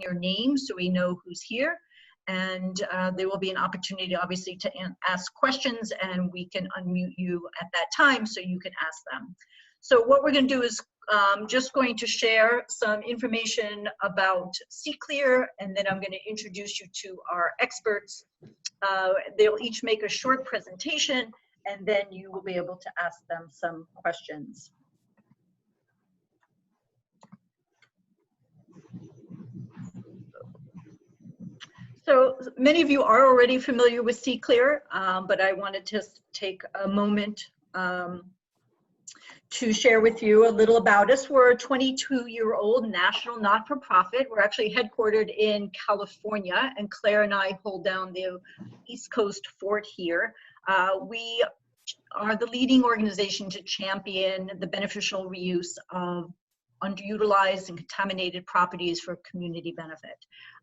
your name so we know who's here. And there will be an opportunity, obviously, to ask questions, and we can unmute you at that time so you can ask them. So what we're going to do is just going to share some information about CClear, and then I'm going to introduce you to our experts. They'll each make a short presentation, and then you will be able to ask them some questions. So many of you are already familiar with CClear, but I wanted to take a moment to share with you a little about us. We're a 22-year-old national not-for-profit. We're actually headquartered in California, and Claire and I hold down the East Coast fort here. We are the leading organization to champion the beneficial reuse of underutilized and contaminated properties for community benefit.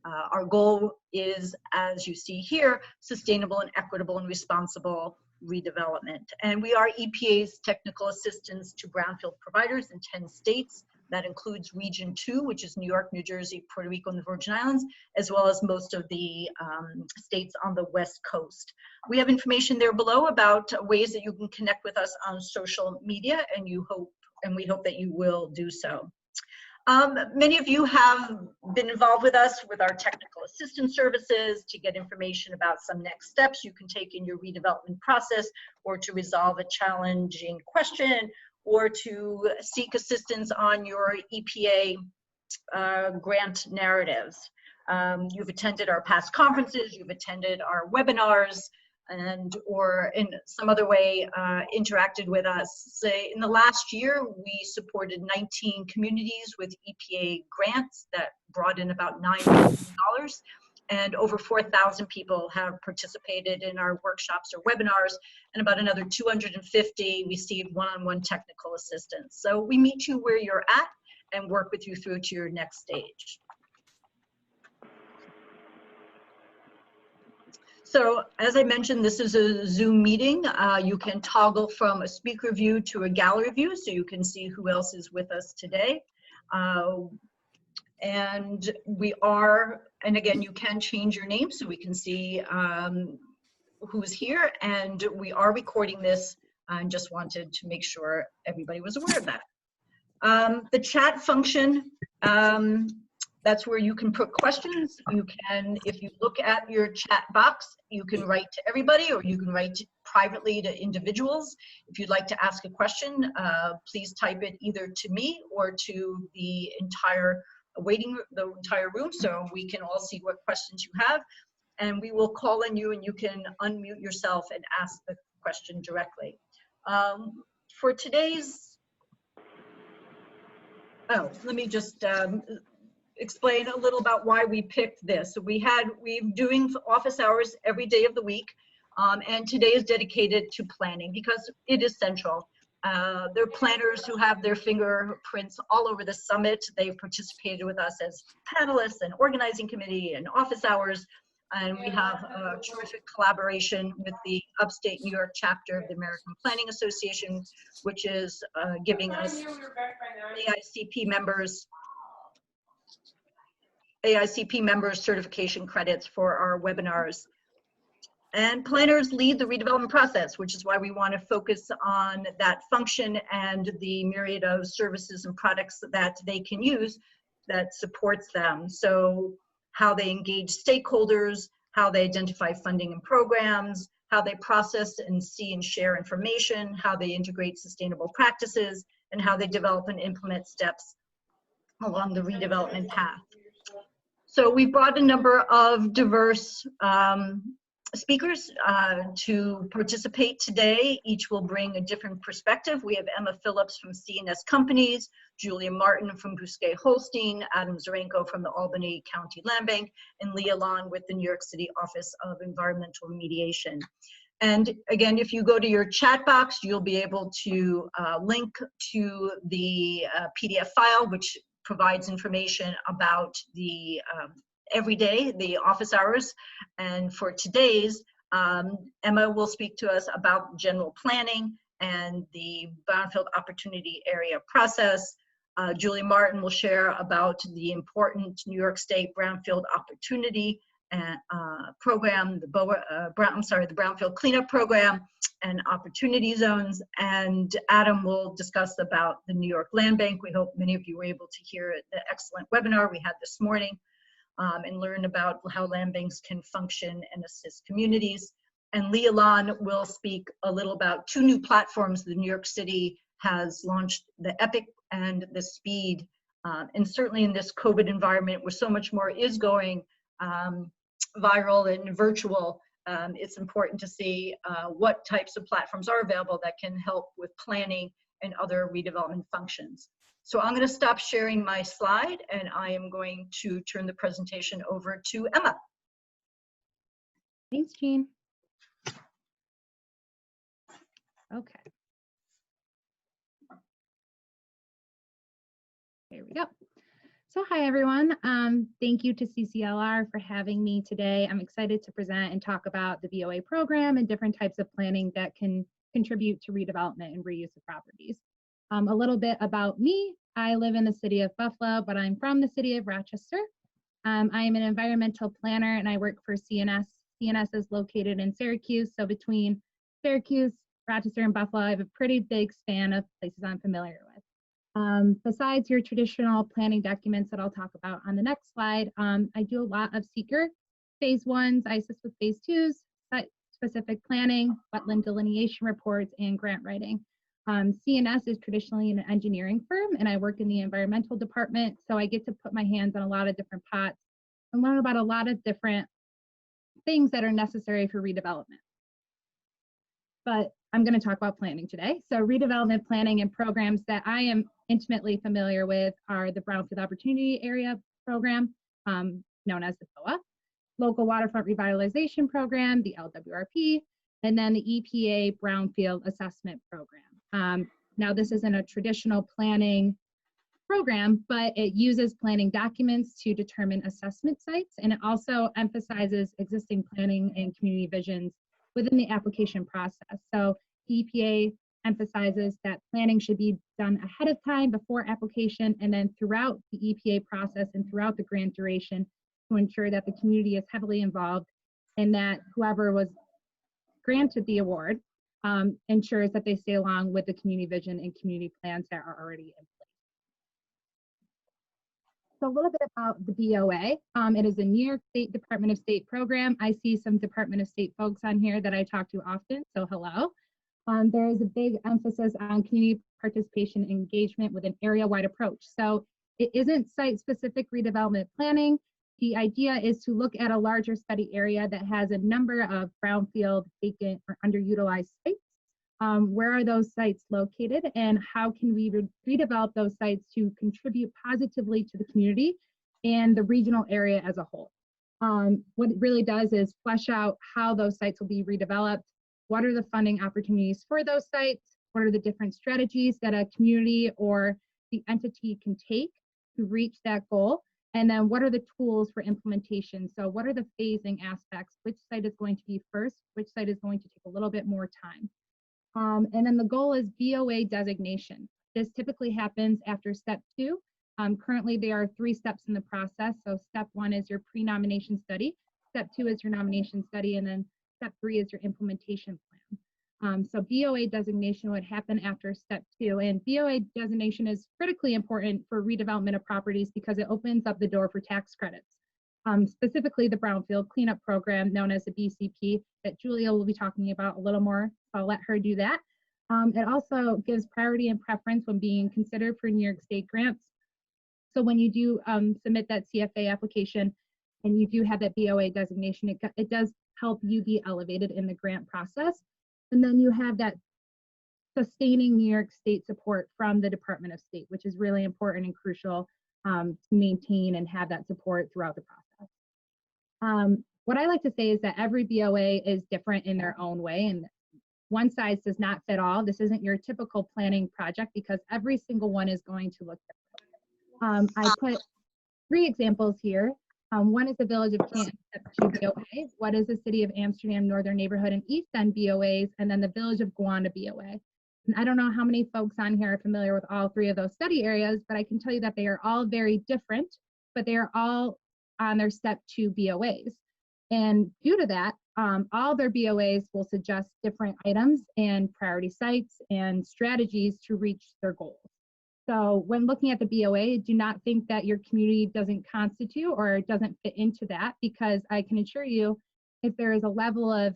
Our goal is, as you see here, sustainable and equitable and responsible redevelopment. And we are EPA's technical assistance to brownfield providers in 10 states. That includes Region 2, which is New York, New Jersey, Puerto Rico, and the Virgin Islands, as well as most of the states on the West Coast. We have information there below about ways that you can connect with us on social media, and we hope that you will do so. Many of you have been involved with us with our technical assistance services to get information about some next steps you can take in your redevelopment process, or to resolve a challenging question, or to seek assistance on your EPA grant narratives. You've attended our past conferences, you've attended our webinars, or in some other way interacted with us. Say, in the last year, we supported 19 communities with EPA grants that brought in about $9 million, and over 4,000 people have participated in our workshops or webinars, and about another 250 received one-on-one technical assistance. So we meet you where you're at and work with you through to your next stage. So as I mentioned, this is a Zoom meeting. You can toggle from a speaker view to a gallery view so you can see who else is with us today. And again, you can change your name so we can see who's here. And we are recording this, and just wanted to make sure everybody was aware of that. The chat function, that's where you can put questions. You can, if you look at your chat box, you can write to everybody, or you can write privately to individuals. If you'd like to ask a question, please type it either to me or to the entire room, so we can all see what questions you have. And we will call on you, and you can unmute yourself and ask the question directly. For today's, let me just explain a little about why we picked this. So we're doing office hours every day of the week, and today is dedicated to planning because it is central. There are planners who have their fingerprints all over the summit. They've participated with us as panelists and organizing committee and office hours, and we have a terrific collaboration with the upstate New York chapter of the American Planning Association, which is giving us AICP members certification credits for our webinars. And planners lead the redevelopment process, which is why we want to focus on that function and the myriad of services and products that they can use that supports them. So how they engage stakeholders, how they identify funding and programs, how they process and see and share information, how they integrate sustainable practices, and how they develop and implement steps along the redevelopment path. So we brought a number of diverse speakers to participate today. Each will bring a different perspective. We have Emma Phillips from C&S Companies, Julia Martin from Bousquet Holstein, Adam Zarenko from the Albany County Land Bank, and Leah Long with the New York City Office of Environmental Remediation. And again, if you go to your chat box, you'll be able to link to the PDF file, which provides information about the every day, the office hours. And for today's, Emma will speak to us about general planning and the Brownfield Opportunity Area process. Julie Martin will share about the important New York State Brownfield Opportunity program, the Brownfield Cleanup Program and Opportunity Zones. And Adam will discuss about the New York Land Bank. We hope many of you were able to hear the excellent webinar we had this morning and learn about how land banks can function and assist communities. And Leah Lan will speak a little about two new platforms that New York City has launched, the EPIC and the SPEED. And certainly in this COVID environment where so much more is going viral and virtual, it's important to see what types of platforms are available that can help with planning and other redevelopment functions. So I'm going to stop sharing my slide and I am going to turn the presentation over to Emma. Thanks, Jean. Okay. There we go. So hi, everyone. Thank you to CCLR for having me today. I'm excited to present and talk about the BOA program and different types of planning that can contribute to redevelopment and reuse of properties. A little bit about me. I live in the city of Buffalo, but I'm from the city of Rochester. I am an environmental planner and I work for CNS. CNS is located in Syracuse. So between Syracuse, Rochester, and Buffalo, I have a pretty big span of places I'm familiar with. Besides your traditional planning documents that I'll talk about on the next slide, I do a lot of seeker phase ones. I assist with phase twos, site-specific planning, wetland delineation reports, and grant writing. CNS is traditionally an engineering firm, and I work in the environmental department, so I get to put my hands on a lot of different pots and learn about a lot of different things that are necessary for redevelopment. But I'm going to talk about planning today. So redevelopment planning and programs that I am intimately familiar with are the Brownfield Opportunity Area Program, known as the BOA, Local Waterfront Revitalization Program, the LWRP, and then the EPA Brownfield Assessment Program. Now, this isn't a traditional planning program, but it uses planning documents to determine assessment sites, and it also emphasizes existing planning and community visions within the application process. So the EPA emphasizes that planning should be done ahead of time before application and then throughout the EPA process and throughout the grant duration to ensure that the community is heavily involved and that whoever was granted the award ensures that they stay along with the community vision and community plans that are already in place. So a little bit about the BOA. It is a New York State Department of State program. I see some Department of State folks on here that I talk to often, so hello. There is a big emphasis on community participation and engagement with an area-wide approach. So it isn't site-specific redevelopment planning. The idea is to look at a larger study area that has a number of brownfield, vacant, or underutilized sites. Where are those sites located and how can we redevelop those sites to contribute positively to the community and the regional area as a whole? What it really does is flesh out how those sites will be redeveloped, what are the funding opportunities for those sites, what are the different strategies that a community or the entity can take to reach that goal, and then what are the tools for implementation? So what are the phasing aspects? Which site is going to be first? Which site is going to take a little bit more time? And then the goal is BOA designation. This typically happens after step 2. Currently, there are 3 steps in the process. So step 1 is your pre-nomination study. Step 2 is your nomination study. And then step 3 is your implementation plan. So BOA designation would happen after step 2. And BOA designation is critically important for redevelopment of properties because it opens up the door for tax credits. Specifically the Brownfield Cleanup Program, known as the BCP, that Julia will be talking about a little more, so I'll let her do that. It also gives priority and preference when being considered for New York State grants. So when you do submit that CFA application and you do have that BOA designation, it does help you be elevated in the grant process. And then you have that sustaining New York State support from the Department of State, which is really important and crucial to maintain and have that support throughout the process. What I like to say is that every BOA is different in their own way, and one size does not fit all. This isn't your typical planning project because every single one is going to look different. I put 3 examples here. One is the Village of Canton, Step 2 BOA. What is the City of Amsterdam Northern Neighborhood and East End BOAs, and then the Village of Gowanda BOA. And I don't know how many folks on here are familiar with all three of those study areas, but I can tell you that they are all very different, but they are all on their step 2 BOAs. And due to that, all their BOAs will suggest different items and priority sites and strategies to reach their goals. So when looking at the BOA, do not think that your community doesn't constitute or doesn't fit into that, because I can assure you, if there is a level of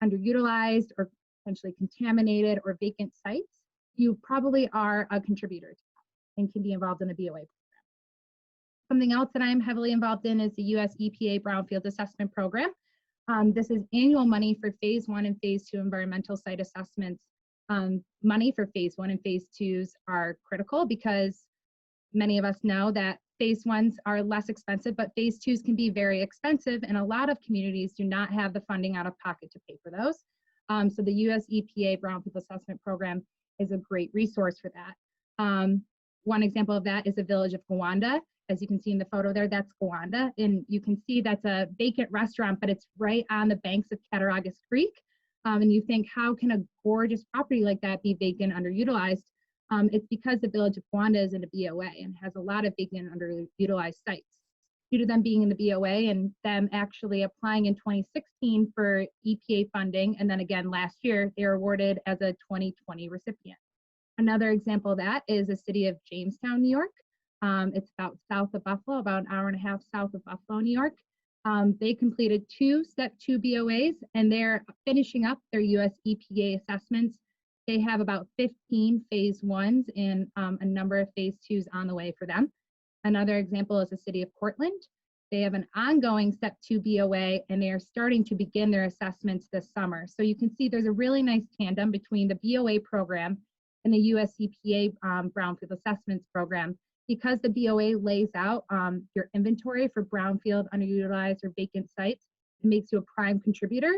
underutilized or potentially contaminated or vacant sites, you probably are a contributor to that and can be involved in the BOA program. Something else that I'm heavily involved in is the US EPA Brownfield Assessment Program. This is annual money for phase 1 and phase 2 environmental site assessments. Money for phase 1 and phase 2s are critical because many of us know that phase 1s are less expensive, but phase 2s can be very expensive, and a lot of communities do not have the funding out of pocket to pay for those. So the US EPA Brownfield Assessment Program is a great resource for that. One example of that is the village of Gowanda. As you can see in the photo there, that's Gowanda, and you can see that's a vacant restaurant, but it's right on the banks of Cattaraugus Creek. And you think, how can a gorgeous property like that be vacant, underutilized? It's because the village of Gowanda is in a BOA and has a lot of vacant, underutilized sites. Due to them being in the BOA and them actually applying in 2016 for EPA funding, and then again last year, they were awarded as a 2020 recipient. Another example of that is the city of Jamestown, New York. It's about south of Buffalo, about an hour and a half south of Buffalo, New York. They completed 2 step 2 BOAs, and they're finishing up their US EPA assessments. They have about 15 phase 1s and a number of phase 2s on the way for them. Another example is the city of Portland. They have an ongoing step 2 BOA, and they are starting to begin their assessments this summer. So you can see there's a really nice tandem between the BOA program and the US EPA Brownfield Assessments Program, because the BOA lays out your inventory for brownfield, underutilized, or vacant sites. It makes you a prime contributor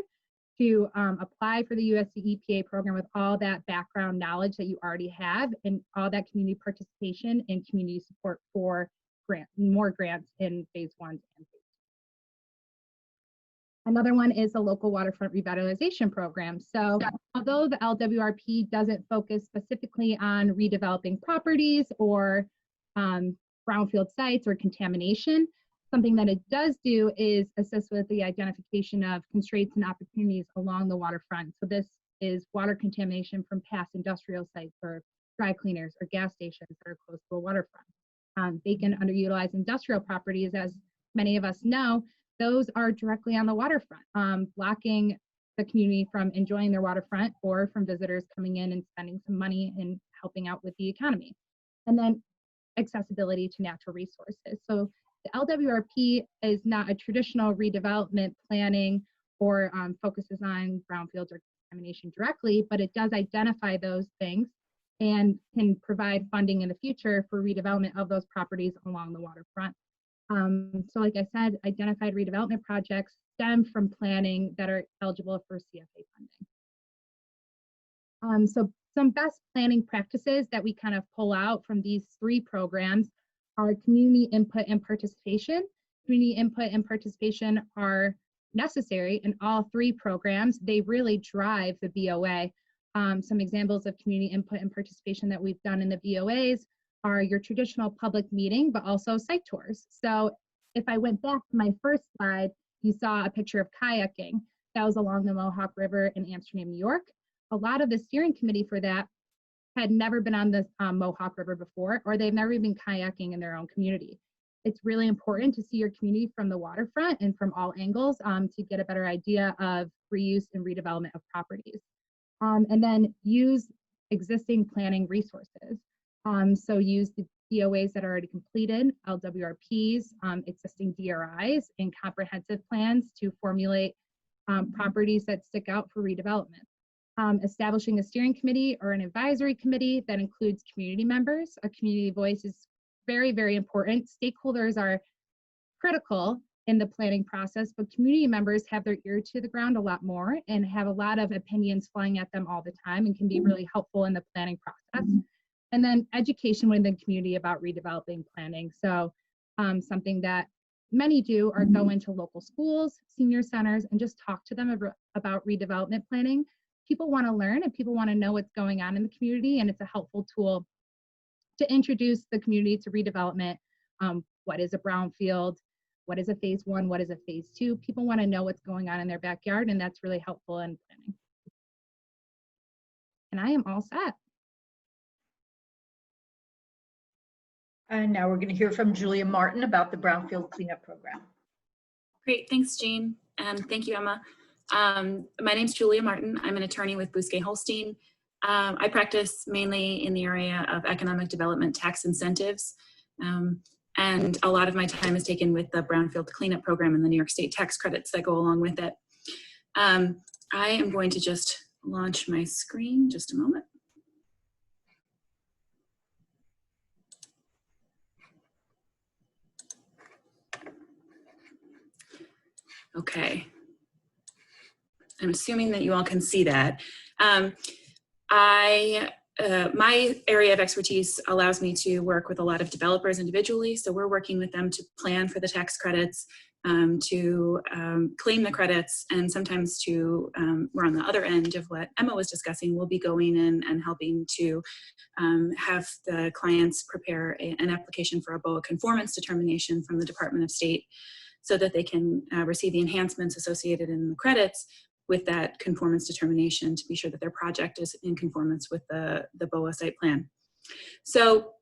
to apply for the US EPA program with all that background knowledge that you already have and all that community participation and community support for more grants in phase 1 and phase 2. Another one is the local waterfront revitalization program. So although the LWRP doesn't focus specifically on redeveloping properties or brownfield sites or contamination, something that it does do is assist with the identification of constraints and opportunities along the waterfront. So this is water contamination from past industrial sites or dry cleaners or gas stations that are close to a waterfront. Vacant, underutilized industrial properties, as many of us know, those are directly on the waterfront, blocking the community from enjoying their waterfront or from visitors coming in and spending some money and helping out with the economy. And then accessibility to natural resources. So the LWRP is not a traditional redevelopment planning or focuses on brownfields or contamination directly, but it does identify those things and can provide funding in the future for redevelopment of those properties along the waterfront. So like I said, identified redevelopment projects stem from planning that are eligible for CFA funding. So some best planning practices that we kind of pull out from these 3 programs are community input and participation. Community input and participation are necessary in all 3 programs. They really drive the BOA. Some examples of community input and participation that we've done in the BOAs are your traditional public meeting, but also site tours. So if I went back to my first slide, you saw a picture of kayaking. That was along the Mohawk River in Amsterdam, New York. A lot of the steering committee for that had never been on the Mohawk River before, or they've never been kayaking in their own community. It's really important to see your community from the waterfront and from all angles to get a better idea of reuse and redevelopment of properties. And then use existing planning resources. So use the DOAs that are already completed, LWRPs, existing DRIs, and comprehensive plans to formulate properties that stick out for redevelopment. Establishing a steering committee or an advisory committee that includes community members. A community voice is very, very important. Stakeholders are critical in the planning process, but community members have their ear to the ground a lot more and have a lot of opinions flying at them all the time and can be really helpful in the planning process. And then education within the community about redeveloping planning. So something that many do are go into local schools, senior centers, and just talk to them about redevelopment planning people want to learn and people want to know what's going on in the community, and it's a helpful tool to introduce the community to redevelopment. What is a brownfield? What is a phase 1? What is a phase 2? People want to know what's going on in their backyard, and that's really helpful in planning. And I am all set. And now we're going to hear from Julia Martin about the Brownfield Cleanup Program. Great, thanks, Jean, and thank you, Emma. My name's Julia Martin. I'm an attorney with Bousquet Holstein. I practice mainly in the area of economic development tax incentives, and a lot of my time is taken with the Brownfield Cleanup Program and the New York State tax credits that go along with it. I am going to just launch my screen, just a moment. Okay. I'm assuming that you all can see that. My area of expertise allows me to work with a lot of developers individually. So we're working with them to plan for the tax credits, to claim the credits, and sometimes to, we're on the other end of what Emma was discussing. We'll be going in and helping to have the clients prepare an application for a BOA conformance determination from the Department of State, so that they can receive the enhancements associated in the credits with that conformance determination to be sure that their project is in conformance with the BOA site plan. So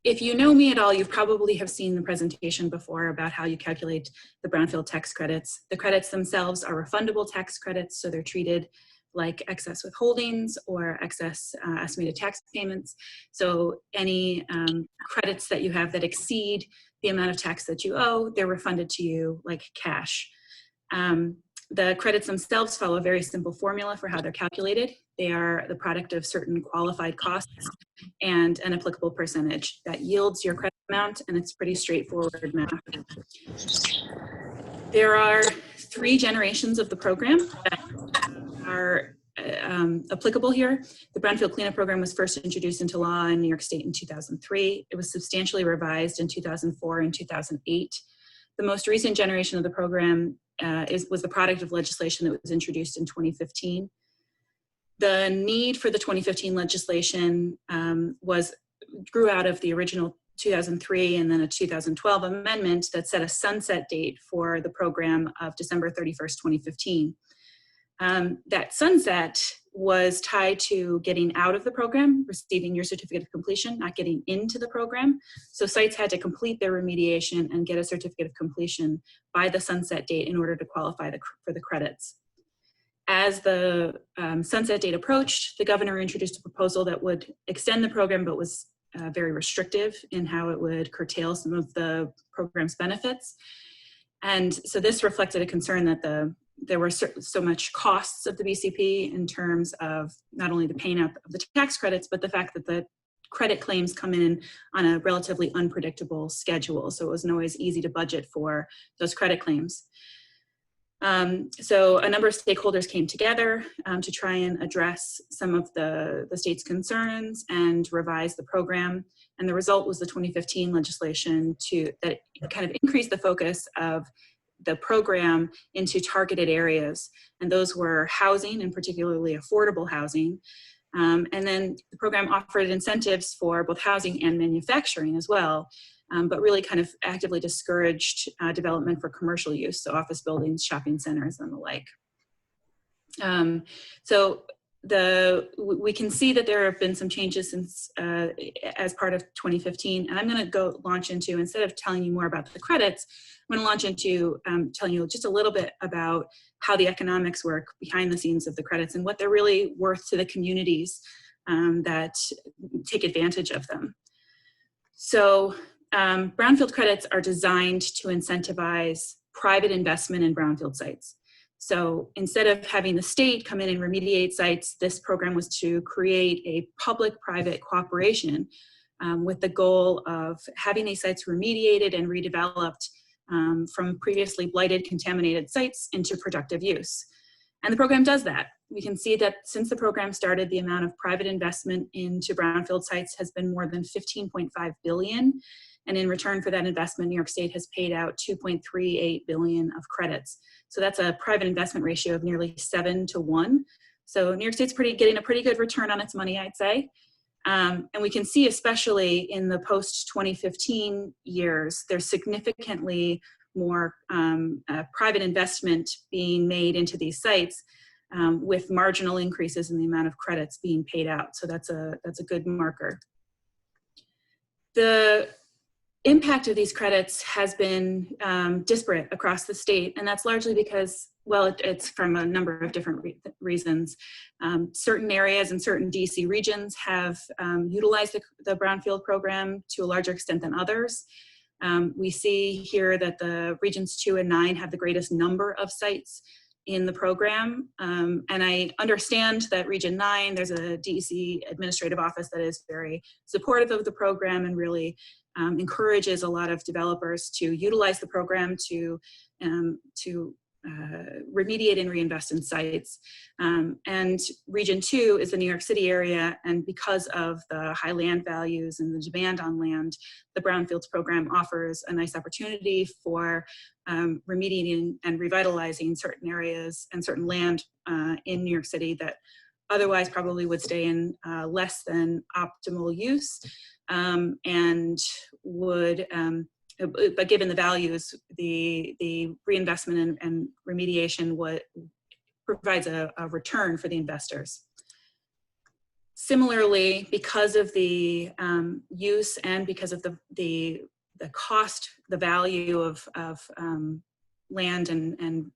if you know me at all, you probably have seen the presentation before about how you calculate the Brownfield tax credits. The credits themselves are refundable tax credits, so they're treated like excess withholdings or excess estimated tax payments. So any credits that you have that exceed the amount of tax that you owe, they're refunded to you like cash. The credits themselves follow a very simple formula for how they're calculated. They are the product of certain qualified costs and an applicable percentage that yields your credit amount, and it's pretty straightforward math. There are 3 generations of the program that are applicable here. The Brownfield Cleanup Program was first introduced into law in New York State in 2003. It was substantially revised in 2004 and 2008. The most recent generation of the program was the product of legislation that was introduced in 2015. The need for the 2015 legislation grew out of the original 2003 and then a 2012 amendment that set a sunset date for the program of December 31st, 2015. That sunset was tied to getting out of the program, receiving your certificate of completion, not getting into the program. So sites had to complete their remediation and get a certificate of completion by the sunset date in order to qualify for the credits. As the sunset date approached, the governor introduced a proposal that would extend the program, but was very restrictive in how it would curtail some of the program's benefits. And so this reflected a concern that there were so much costs of the BCP in terms of not only the paying out of the tax credits, but the fact that the credit claims come in on a relatively unpredictable schedule. So it wasn't always easy to budget for those credit claims. So a number of stakeholders came together to try and address some of the state's concerns and revise the program. And the result was the 2015 legislation that kind of increased the focus of the program into targeted areas. And those were housing, and particularly affordable housing. And then the program offered incentives for both housing and manufacturing as well, but really kind of actively discouraged development for commercial use, so office buildings, shopping centers, and the like. So we can see that there have been some changes since as part of 2015, and I'm going to launch into, instead of telling you more about the credits, I'm going to launch into telling you just a little bit about how the economics work behind the scenes of the credits and what they're really worth to the communities that take advantage of them. So Brownfield credits are designed to incentivize private investment in Brownfield sites. So instead of having the state come in and remediate sites, this program was to create a public-private cooperation with the goal of having these sites remediated and redeveloped from previously blighted, contaminated sites into productive use. And the program does that. We can see that since the program started, the amount of private investment into Brownfield sites has been more than $15.5 billion. And in return for that investment, New York State has paid out $2.38 billion of credits. So that's a private investment ratio of nearly 7 to 1. So New York State's getting a pretty good return on its money, I'd say. And we can see, especially in the post-2015 years, there's significantly more private investment being made into these sites, with marginal increases in the amount of credits being paid out. So that's a good marker. The impact of these credits has been disparate across the state, and that's largely because, well, it's from a number of different reasons. Certain areas and certain DC regions have utilized the Brownfield program to a larger extent than others. We see here that the regions 2 and 9 have the greatest number of sites in the program. And I understand that Region 9, there's a DEC administrative office that is very supportive of the program and really encourages a lot of developers to utilize the program to remediate and reinvest in sites. And Region 2 is the New York City area, and because of the high land values and the demand on land, the Brownfields program offers a nice opportunity for remediating and revitalizing certain areas and certain land in New York City that otherwise probably would stay in less than optimal use, and would but given the values, the reinvestment and remediation provides a return for the investors. Similarly, because of the use and because of the cost, the value of land and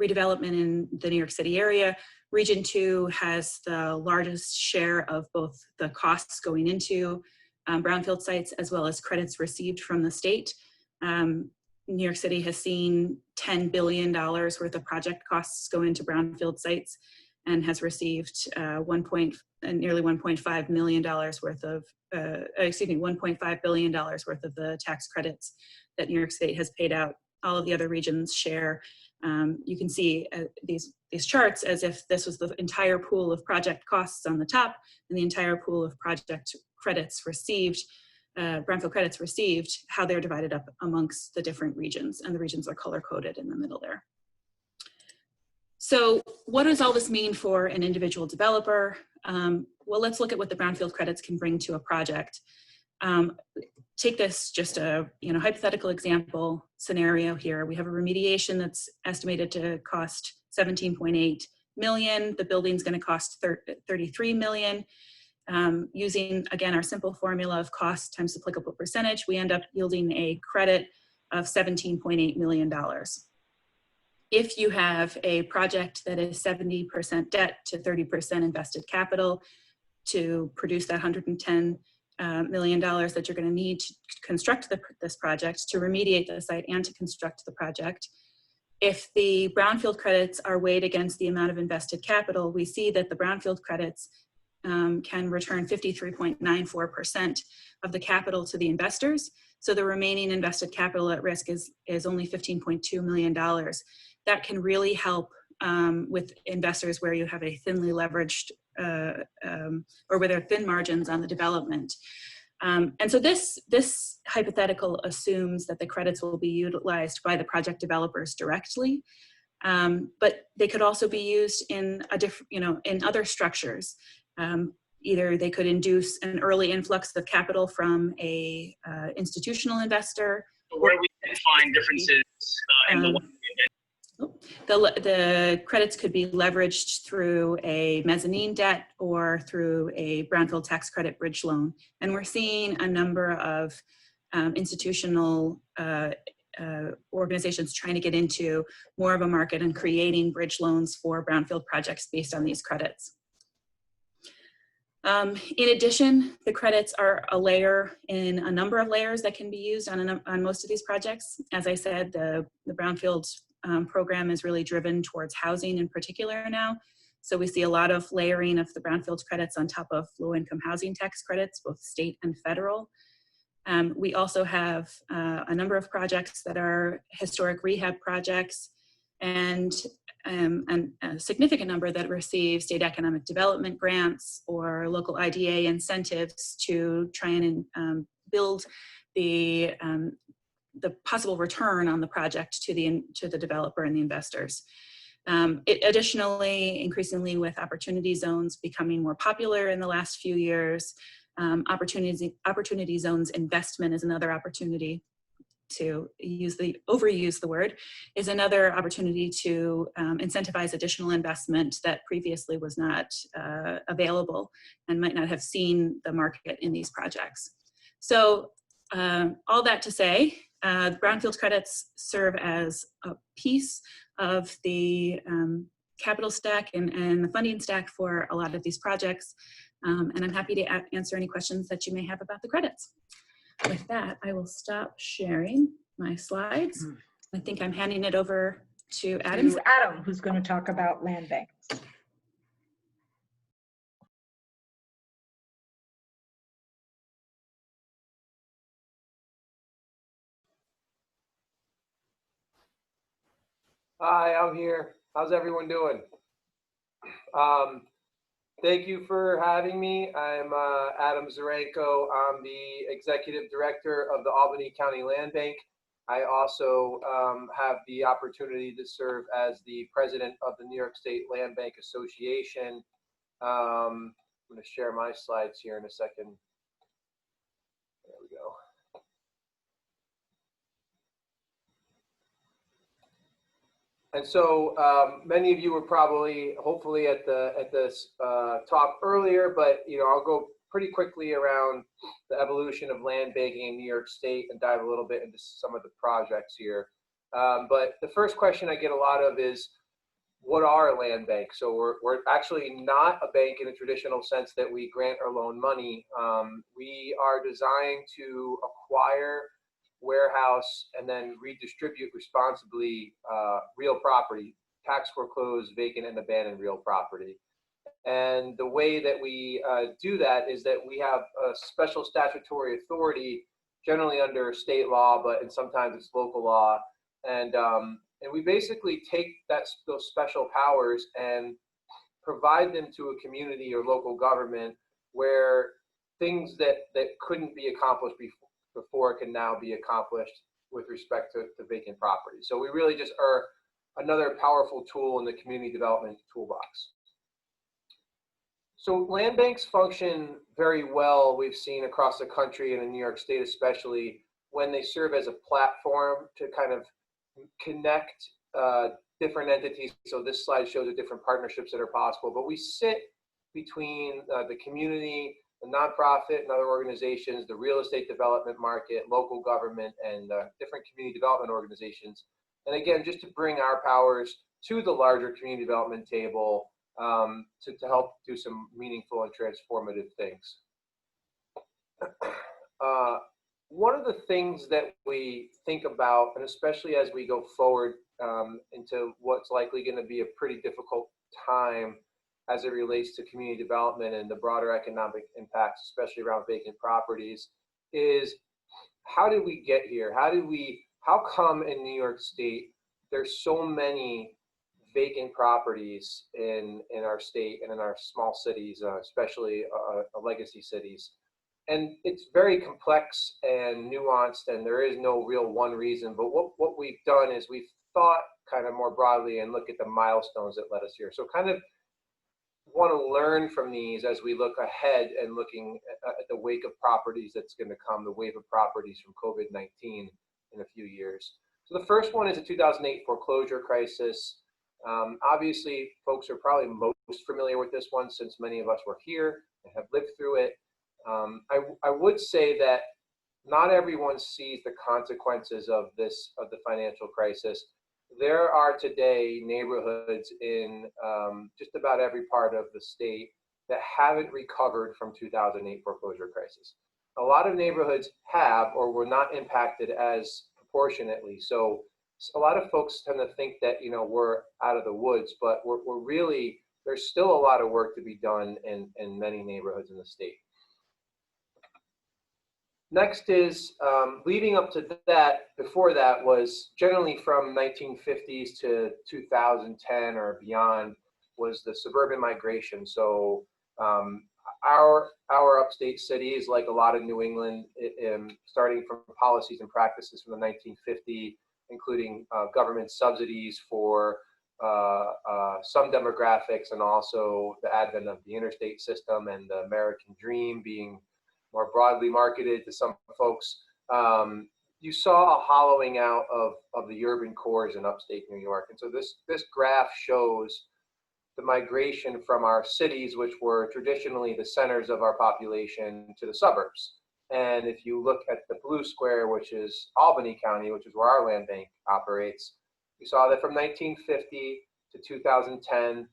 redevelopment in the New York City area, Region 2 has the largest share of both the costs going into Brownfield sites as well as credits received from the state. New York City has seen $10 billion worth of project costs go into Brownfield sites and has received nearly $1.5 million worth of, $1.5 billion worth of the tax credits that New York State has paid out. All of the other regions share. You can see these charts as if this was the entire pool of project costs on the top and the entire pool of project credits received, Brownfield credits received, how they're divided up amongst the different regions, and the regions are color-coded in the middle there. So what does all this mean for an individual developer? Well, let's look at what the Brownfield credits can bring to a project. Take this just a hypothetical example scenario here. We have a remediation that's estimated to cost $17.8 million. The building's going to cost $33 million. Using, again, our simple formula of cost times applicable percentage, we end up yielding a credit of $17.8 million. If you have a project that is 70% debt to 30% invested capital to produce that $110 million that you're going to need to construct this project, to remediate the site and to construct the project, if the Brownfield credits are weighed against the amount of invested capital, we see that the Brownfield credits can return 53.94% of the capital to the investors. So the remaining invested capital at risk is only $15.2 million. That can really help with investors where you have a thinly leveraged or where there are thin margins on the development. And so this hypothetical assumes that the credits will be utilized by the project developers directly, but they could also be used in in other structures. Either they could induce an early influx of capital from a institutional investor. Where we can find differences in the credits could be leveraged through a mezzanine debt or through a Brownfield tax credit bridge loan. And we're seeing a number of institutional organizations trying to get into more of a market and creating bridge loans for Brownfield projects based on these credits. In addition, the credits are a layer in a number of layers that can be used on most of these projects. As I said, the Brownfield program is really driven towards housing in particular now. So we see a lot of layering of the Brownfield credits on top of low-income housing tax credits, both state and federal. We also have a number of projects that are historic rehab projects, and a significant number that receive state economic development grants or local IDA incentives to try and build the possible return on the project to the developer and the investors. Additionally, increasingly with opportunity zones becoming more popular in the last few years, opportunity zones investment is another opportunity to overuse the word, is another opportunity to incentivize additional investment that previously was not available and might not have seen the market in these projects. So all that to say, the Brownfield credits serve as a piece of the capital stack and the funding stack for a lot of these projects. And I'm happy to answer any questions that you may have about the credits. With that, I will stop sharing my slides. I think I'm handing it over to Adam. Adam, who's going to talk about land banks. Hi, I'm here. How's everyone doing? Thank you for having me. I'm Adam Zarenko. I'm the Executive Director of the Albany County Land Bank. I also have the opportunity to serve as the President of the New York State Land Bank Association. I'm going to share my slides here in a second. There we go. And so many of you were probably, hopefully, at this talk earlier, but I'll go pretty quickly around the evolution of land banking in New York State and dive a little bit into some of the projects here. But the first question I get a lot of is, what are land banks? So we're actually not a bank in a traditional sense that we grant or loan money. We are designed to acquire, warehouse, and then redistribute responsibly real property, tax foreclosed, vacant, and abandoned real property. And the way that we do that is that we have a special statutory authority, generally under state law, and sometimes it's local law. And we basically take those special powers and provide them to a community or local government where things that couldn't be accomplished before can now be accomplished with respect to vacant property. So we really just are another powerful tool in the community development toolbox. So land banks function very well, we've seen across the country and in New York State especially, when they serve as a platform to kind of connect different entities. So this slide shows the different partnerships that are possible, but we sit between the community, the nonprofit and other organizations, the real estate development market, local government, and different community development organizations. And again, just to bring our powers to the larger community development table to help do some meaningful and transformative things. One of the things that we think about, and especially as we go forward into what's likely going to be a pretty difficult time as it relates to community development and the broader economic impacts, especially around vacant properties, is how did we get here? How come in New York State there's so many vacant properties in our state and in our small cities, especially legacy cities? And it's very complex and nuanced, and there is no real one reason. But what we've done is we've thought kind of more broadly and look at the milestones that led us here. So kind of want to learn from these as we look ahead and looking at the wake of properties that's going to come, the wave of properties from COVID-19 in a few years. So the first one is the 2008 foreclosure crisis. Obviously, folks are probably most familiar with this one since many of us were here and have lived through it. I would say that not everyone sees the consequences of the financial crisis. There are today neighborhoods in just about every part of the state that haven't recovered from 2008 foreclosure crisis. A lot of neighborhoods have or were not impacted as proportionately. So a lot of folks tend to think that we're out of the woods, but we're really, there's still a lot of work to be done in many neighborhoods in the state. Next is, leading up to that, before that was generally from 1950s to 2010 or beyond, was the suburban migration. So our upstate cities, like a lot of New England, starting from policies and practices from the 1950s, including government subsidies for some demographics and also the advent of the interstate system and the American dream being more broadly marketed to some folks, you saw a hollowing out of the urban cores in upstate New York. And so this graph shows the migration from our cities, which were traditionally the centers of our population, to the suburbs. And if you look at the blue square, which is Albany County, which is where our land bank operates, you saw that from 1950 to 2010,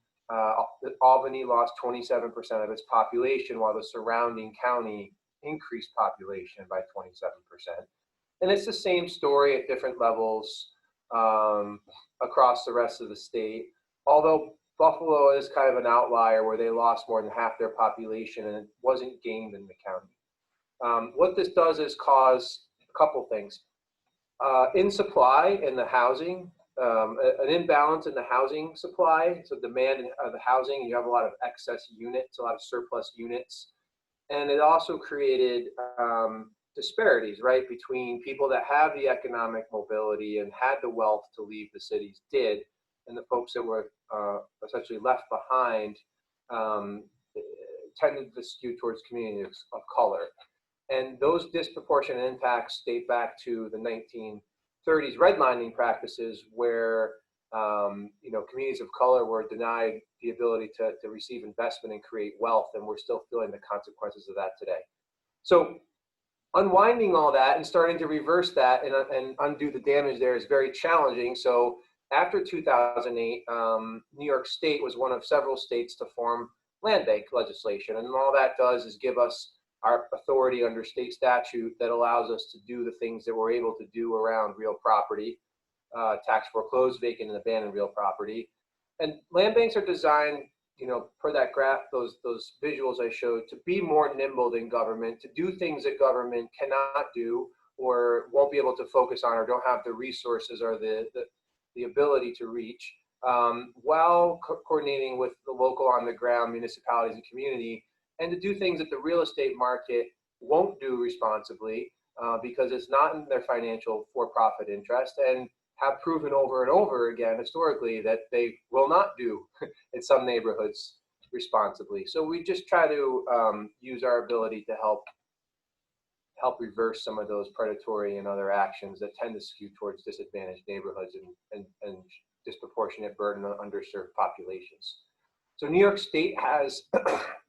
Albany lost 27% of its population, while the surrounding county increased population by 27%. And it's the same story at different levels across the rest of the state, although Buffalo is kind of an outlier where they lost more than half their population and it wasn't gained in the county. What this does is cause a couple things. In supply in the housing, an imbalance in the housing supply, so demand of the housing, you have a lot of excess units, a lot of surplus units. And it also created disparities, right, between people that have the economic mobility and had the wealth to leave the cities and the folks that were essentially left behind tended to skew towards communities of color. And those disproportionate impacts date back to the 1930s redlining practices where communities of color were denied the ability to receive investment and create wealth, and we're still feeling the consequences of that today. So unwinding all that and starting to reverse that and undo the damage there is very challenging. So after 2008, New York State was one of several states to form land bank legislation. And all that does is give us our authority under state statute that allows us to do the things that we're able to do around real property, tax foreclosed, vacant, and abandoned real property. And land banks are designed, per that graph, those visuals I showed, to be more nimble than government, to do things that government cannot do or won't be able to focus on or don't have the resources or the ability to reach, while coordinating with the local on the ground municipalities and community, and to do things that the real estate market won't do responsibly because it's not in their financial for-profit interest, and have proven over and over again historically that they will not do in some neighborhoods responsibly. So we just try to use our ability to help reverse some of those predatory and other actions that tend to skew towards disadvantaged neighborhoods and disproportionate burden on underserved populations. So New York State has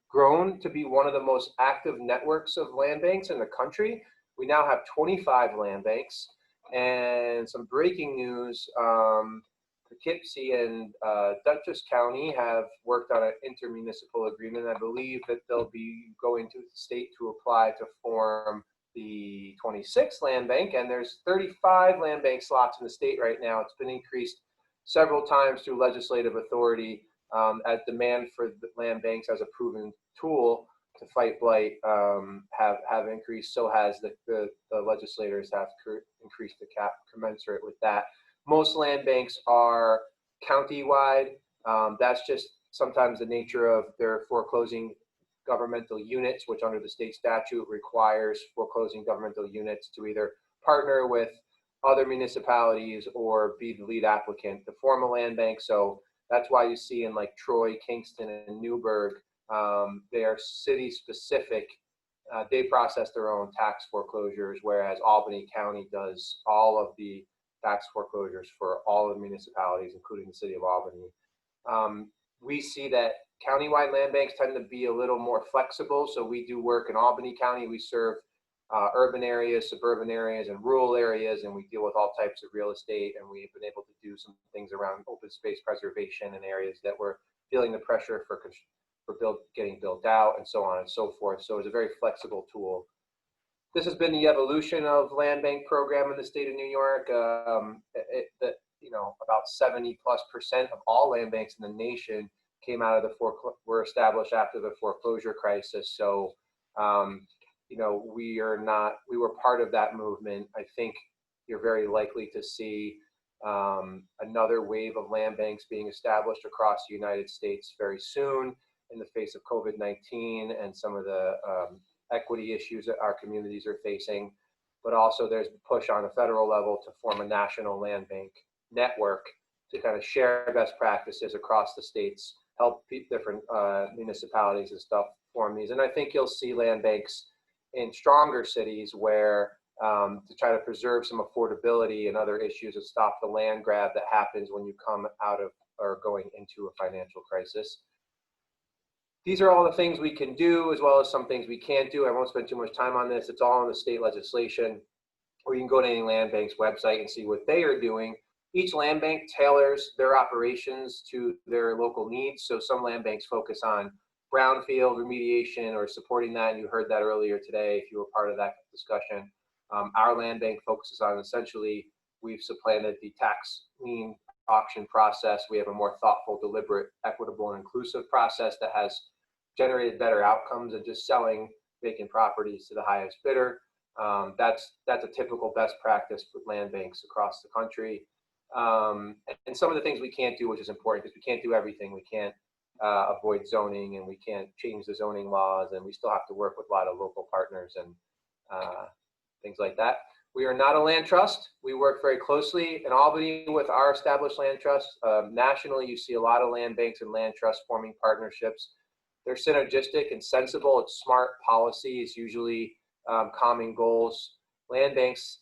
grown to be one of the most active networks of land banks in the country. We now have 25 land banks. And some breaking news, Poughkeepsie and Dutchess County have worked on an intermunicipal agreement. I believe that they'll be going to the state to apply to form the 26th land bank, and there's 35 land bank slots in the state right now. It's been increased several times through legislative authority as demand for the land banks as a proven tool to fight blight have increased. So has the legislators have increased the cap commensurate with that. Most land banks are county-wide. That's just sometimes the nature of their foreclosing governmental units, which under the state statute requires foreclosing governmental units to either partner with other municipalities or be the lead applicant to form a land bank. So that's why you see in like Troy, Kingston, and Newburgh, they are city specific. They process their own tax foreclosures, whereas Albany County does all of the tax foreclosures for all of the municipalities, including the city of Albany. We see that countywide land banks tend to be a little more flexible. So we do work in Albany County. We serve urban areas, suburban areas, and rural areas, and we deal with all types of real estate. And we've been able to do some things around open space preservation in areas that were feeling the pressure for getting built out, and so on and so forth. So it's a very flexible tool. This has been the evolution of land bank program in the state of New York. About 70+% of all land banks in the nation came out of were established after the foreclosure crisis. So, we were part of that movement. I think you're very likely to see another wave of land banks being established across the United States very soon in the face of COVID-19 and some of the equity issues that our communities are facing. But also there's the push on a federal level to form a national land bank network to kind of share best practices across the states, help different municipalities and stuff form these. And I think you'll see land banks in stronger cities where to try to preserve some affordability and other issues and stop the land grab that happens when you come out of or going into a financial crisis. These are all the things we can do, as well as some things we can't do. I won't spend too much time on this. It's all in the state legislation, or you can go to any land bank's website and see what they are doing. Each land bank tailors their operations to their local needs. So some land banks focus on brownfield remediation or supporting that, and you heard that earlier today if you were part of that discussion. Our land bank focuses on essentially, we've supplanted the tax lien auction process. We have a more thoughtful, deliberate, equitable, and inclusive process that has generated better outcomes than just selling vacant properties to the highest bidder. That's a typical best practice for land banks across the country. And some of the things we can't do, which is important because we can't do everything. We can't avoid zoning, and we can't change the zoning laws, and we still have to work with a lot of local partners and things like that. We are not a land trust. We work very closely in Albany with our established land trust. Nationally, you see a lot of land banks and land trusts forming partnerships. They're synergistic and sensible. It's smart policy. It's usually common goals. Land banks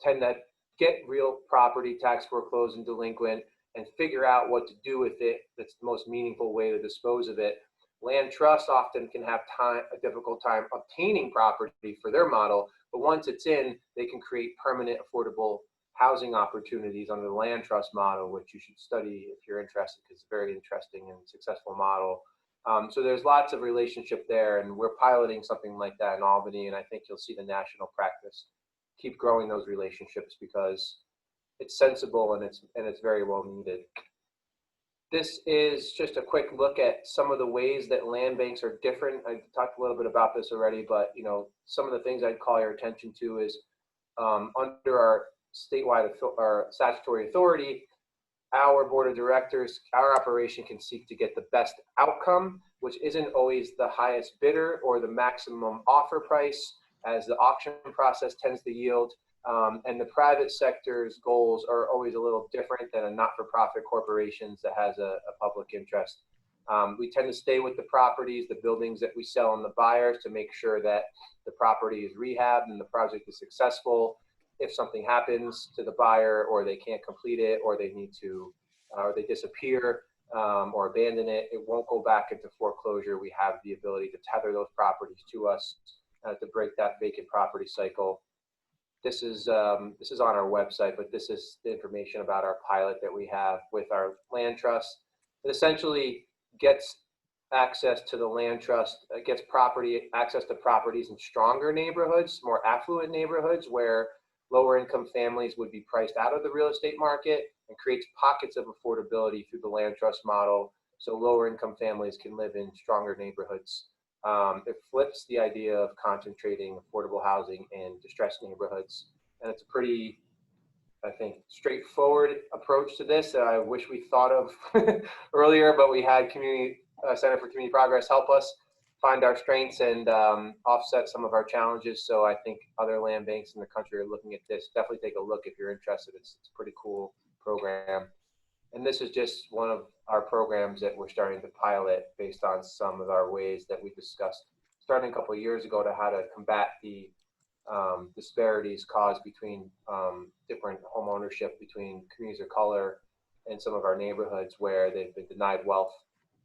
tend to get real property tax foreclosed and delinquent and figure out what to do with it. That's the most meaningful way to dispose of it. Land trusts often can have a difficult time obtaining property for their model, but once it's in, they can create permanent affordable housing opportunities under the land trust model, which you should study if you're interested, because it's a very interesting and successful model. So there's lots of relationship there, and we're piloting something like that in Albany, and I think you'll see the national practice keep growing those relationships because it's sensible and it's very well needed. This is just a quick look at some of the ways that land banks are different. I talked a little bit about this already, but some of the things I'd call your attention to is under our statewide or statutory authority, our board of directors, our operation can seek to get the best outcome, which isn't always the highest bidder or the maximum offer price, as the auction process tends to yield. And the private sector's goals are always a little different than a not-for-profit corporations that has a public interest. We tend to stay with the properties, the buildings that we sell, and the buyers to make sure that the property is rehabbed and the project is successful. If something happens to the buyer, or they can't complete it, or they need to, or they disappear or abandon it, it won't go back into foreclosure. We have the ability to tether those properties to us to break that vacant property cycle. This is on our website, but this is the information about our pilot that we have with our land trust. It essentially gets access to the land trust, gets access to properties in stronger neighborhoods, more affluent neighborhoods where lower income families would be priced out of the real estate market, and creates pockets of affordability through the land trust model so lower income families can live in stronger neighborhoods. It flips the idea of concentrating affordable housing in distressed neighborhoods. And it's a pretty, I think, straightforward approach to this that I wish we thought of earlier, but we had Center for Community Progress help us find our strengths and offset some of our challenges. So I think other land banks in the country are looking at this. Definitely take a look if you're interested. It's a pretty cool program. And this is just one of our programs that we're starting to pilot based on some of our ways that we discussed starting a couple of years ago to how to combat the disparities caused between different home ownership between communities of color and some of our neighborhoods where they've been denied wealth.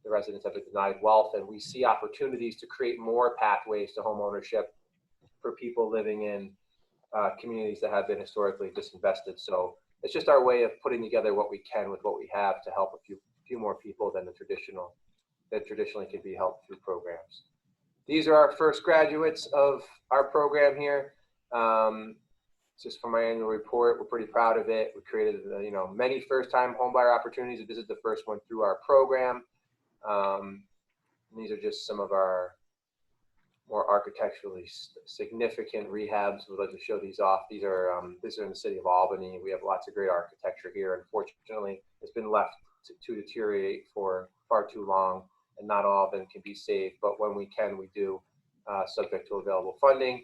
The residents have been denied wealth, and we see opportunities to create more pathways to home ownership for people living in communities that have been historically disinvested. So it's just our way of putting together what we can with what we have to help a few more people than traditionally can be helped through programs. These are our first graduates of our program here. Just from my annual report, we're pretty proud of it. We created many first-time homebuyer opportunities. This is the first one through our program. These are just some of our more architecturally significant rehabs. We'd like to show these off. These are in the city of Albany. We have lots of great architecture here. Unfortunately, it's been left to deteriorate for far too long, and not all of them can be saved. But when we can, we do, subject to available funding.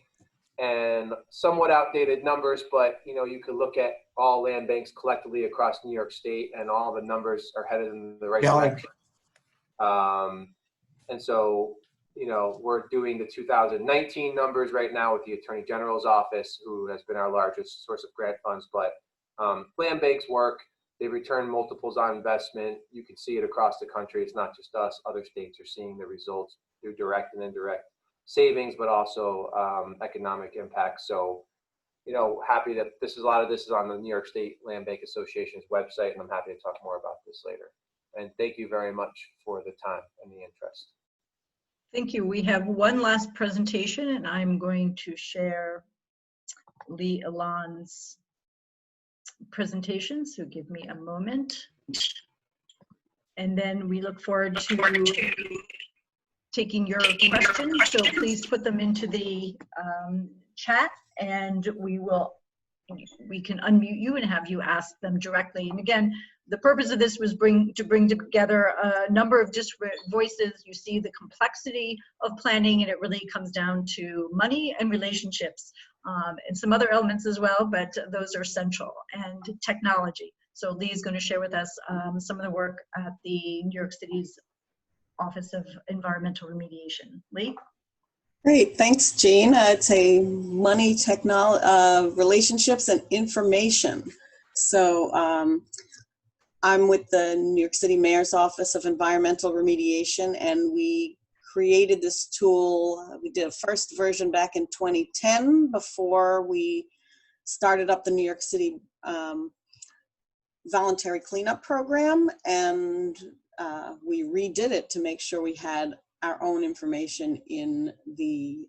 And somewhat outdated numbers, but you could look at all land banks collectively across New York State, and all the numbers are headed in the right Yeah. direction. And so, you know, we're doing the 2019 numbers right now with the Attorney General's office, who has been our largest source of grant funds. But land banks work. They return multiples on investment. You can see it across the country. It's not just us. Other states are seeing the results through direct and indirect savings, but also economic impact. So, you know, happy that a lot of this is on the New York State Land Bank Association's website, and I'm happy to talk more about this later. And thank you very much for the time and the interest. Thank you. We have one last presentation, and I'm going to share Lee Alon's presentation, so give me a moment. And then we look forward to taking your questions, so please put them into the chat, and we can unmute you and have you ask them directly. And again, the purpose of this was to bring together a number of different voices. You see the complexity of planning, and it really comes down to money and relationships, and some other elements as well, but those are central, and technology. So Lee is going to share with us some of the work at the New York City's Office of Environmental Remediation. Lee? Great, thanks, Jean. It's a money, technology, relationships, and information. So I'm with the New York City Mayor's Office of Environmental Remediation, and we created this tool. We did a first version back in 2010 before we started up the New York City voluntary cleanup program, and we redid it to make sure we had our own information in the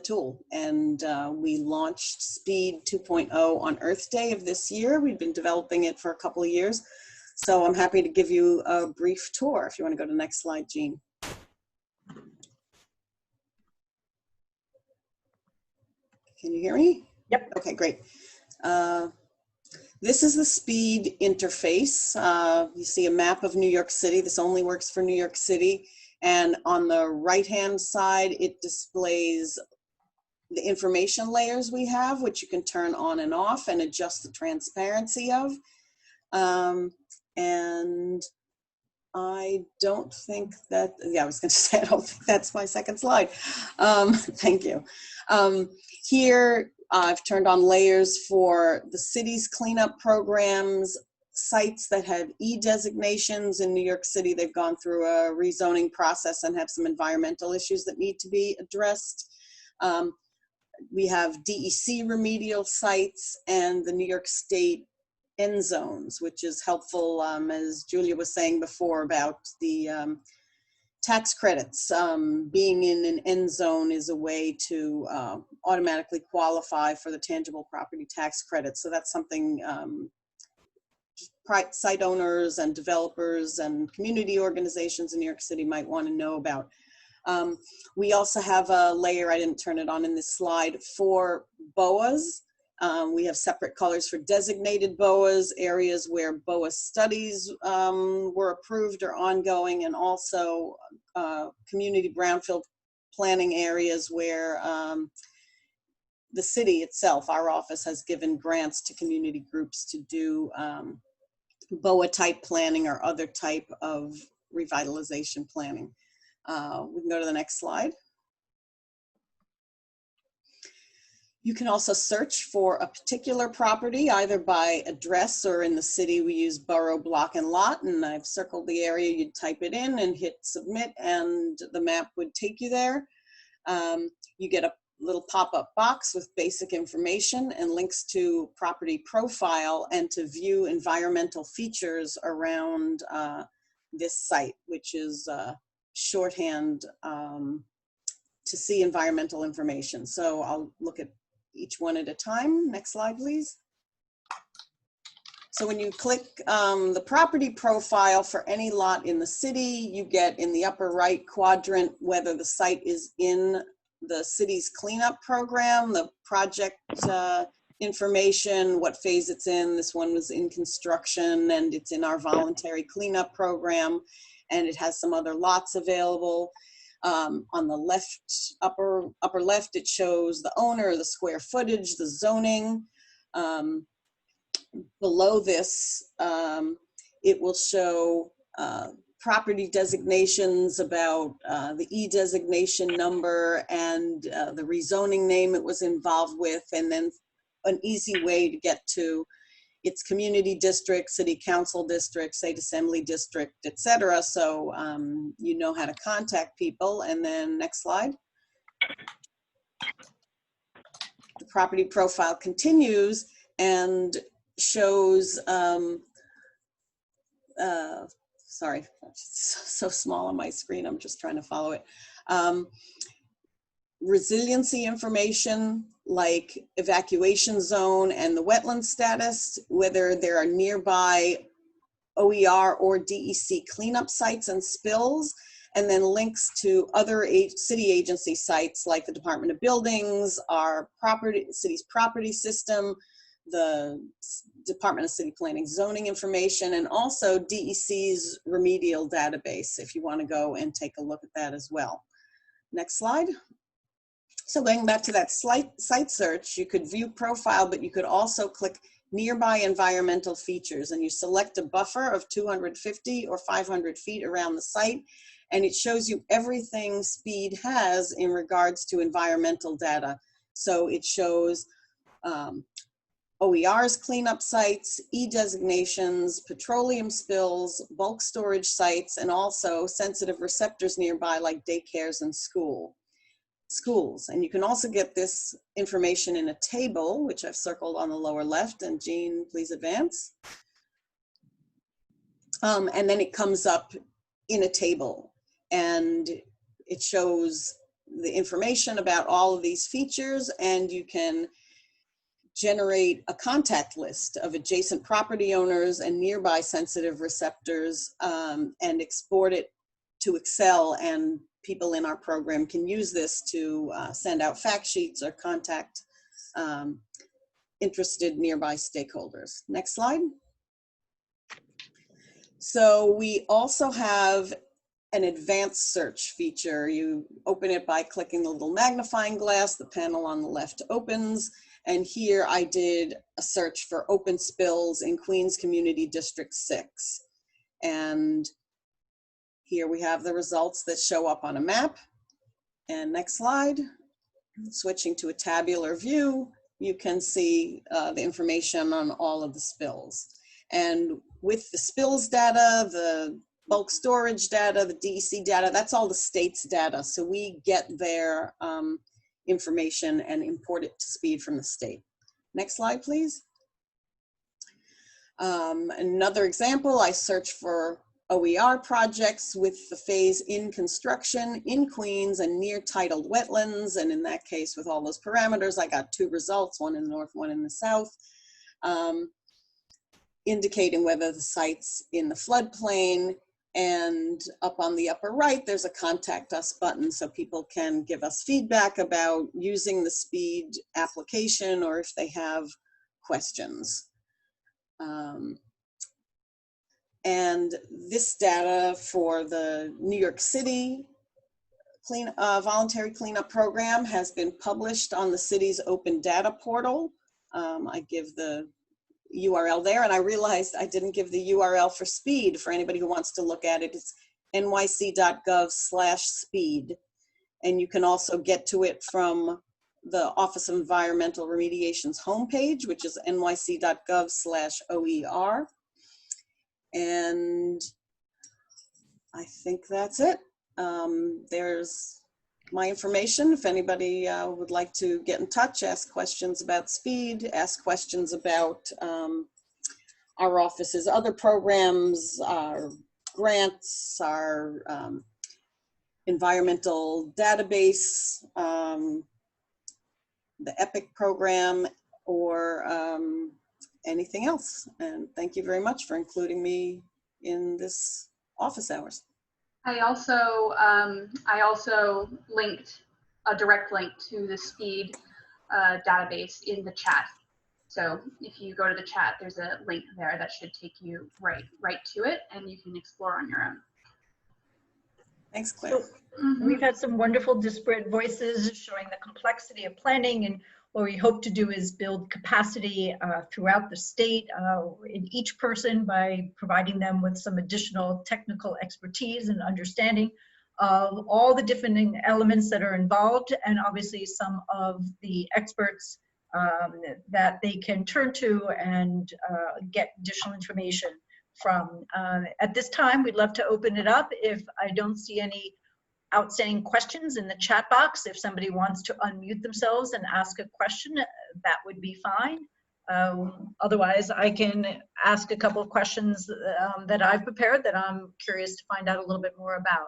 tool. And we launched Speed 2.0 on Earth Day of this year. We've been developing it for a couple of years. So I'm happy to give you a brief tour. If you want to go to the next slide, Jean. Can you hear me? Yep. Okay, great. This is the Speed interface. You see a map of New York City. This only works for New York City. And on the right-hand side, it displays the information layers we have, which you can turn on and off and adjust the transparency of. And I don't think that, yeah, I was going to say, I don't think that's my second slide. Thank you. Here, I've turned on layers for the city's cleanup programs, sites that have E-designations. In New York City, they've gone through a rezoning process and have some environmental issues that need to be addressed. We have DEC remedial sites and the New York State end zones, which is helpful, as Julia was saying before about the tax credits. Being in an end zone is a way to automatically qualify for the tangible property tax credit. So that's something site owners and developers and community organizations in New York City might want to know about. We also have a layer, I didn't turn it on in this slide, for BOAs. We have separate colors for designated BOAs, areas where BOA studies were approved or ongoing, and also community brownfield planning areas where the city itself, our office, has given grants to community groups to do BOA type planning or other type of revitalization planning. We can go to the next slide. You can also search for a particular property, either by address or in the city we use borough, block, and lot. And I've circled the area. You'd type it in and hit submit, and the map would take you there. You get a little pop-up box with basic information and links to property profile and to view environmental features around this site, which is shorthand to see environmental information. So I'll look at each one at a time. Next slide, please. So when you click the property profile for any lot in the city, you get in the upper right quadrant whether the site is in the city's cleanup program, the project information, what phase it's in. This one was in construction, and it's in our voluntary cleanup program, and it has some other lots available. On the left, upper left, it shows the owner, the square footage, the zoning. below this, it will show property designations about the e-designation number and the rezoning name it was involved with, and then an easy way to get to its community district, city council district, state assembly district, etc. So you know how to contact people. And then next slide. The property profile continues and shows, sorry, it's so small on my screen, I'm just trying to follow it. Resiliency information like evacuation zone and the wetland status, whether there are nearby OER or DEC cleanup sites and spills, and then links to other city agency sites like the Department of Buildings, our city's property system, the Department of City Planning zoning information, and also DEC's remedial database if you want to go and take a look at that as well. Next slide. So going back to that site search, you could view profile, but you could also click nearby environmental features, and you select a buffer of 250 or 500 feet around the site, and it shows you everything SPEED has in regards to environmental data. So it shows OER's cleanup sites, e-designations, petroleum spills, bulk storage sites, and also sensitive receptors nearby like daycares and schools. And you can also get this information in a table, which I've circled on the lower left, and Jean, please advance. And then it comes up in a table, and it shows the information about all of these features, and you can generate a contact list of adjacent property owners and nearby sensitive receptors, and export it to Excel, and people in our program can use this to send out fact sheets or contact interested nearby stakeholders. Next slide. So we also have an advanced search feature. You open it by clicking the little magnifying glass, the panel on the left opens, and here I did a search for open spills in Queens Community District 6. And here we have the results that show up on a map. And next slide, switching to a tabular view, you can see the information on all of the spills. And with the spills data, the bulk storage data, the DEC data, that's all the state's data. So we get their information and import it to SPEED from the state. Next slide, please. Another example, I searched for OER projects with the phase in construction in Queens and near titled wetlands. And in that case, with all those parameters, I got 2 results, one in the north, one in the south, indicating whether the site's in the floodplain. And up on the upper right, there's a contact us button so people can give us feedback about using the SPEED application or if they have questions. And this data for the New York City voluntary cleanup program has been published on the city's open data portal. I give the URL there, and I realized I didn't give the URL for SPEED for anybody who wants to look at it. It's nyc.gov/SPEED. And you can also get to it from the Office of Environmental Remediation's homepage, which is nyc.gov/OER. And I think that's it. There's my information. If anybody would like to get in touch, ask questions about SPEED, ask questions about our office's other programs, our grants, our environmental database, the EPIC program, or anything else. And thank you very much for including me in this office hours. I also linked a direct link to the SPEED database in the chat. So if you go to the chat, there's a link there that should take you right to it, and you can explore on your own. Thanks, Claire. So, we've had some wonderful disparate voices showing the complexity of planning and what we hope to do is build capacity throughout the state in each person by providing them with some additional technical expertise and understanding of all the different elements that are involved, and obviously some of the experts that they can turn to and get additional information from. At this time, we'd love to open it up. If I don't see any outstanding questions in the chat box, if somebody wants to unmute themselves and ask a question, that would be fine. Otherwise, I can ask a couple of questions that I've prepared that I'm curious to find out a little bit more about.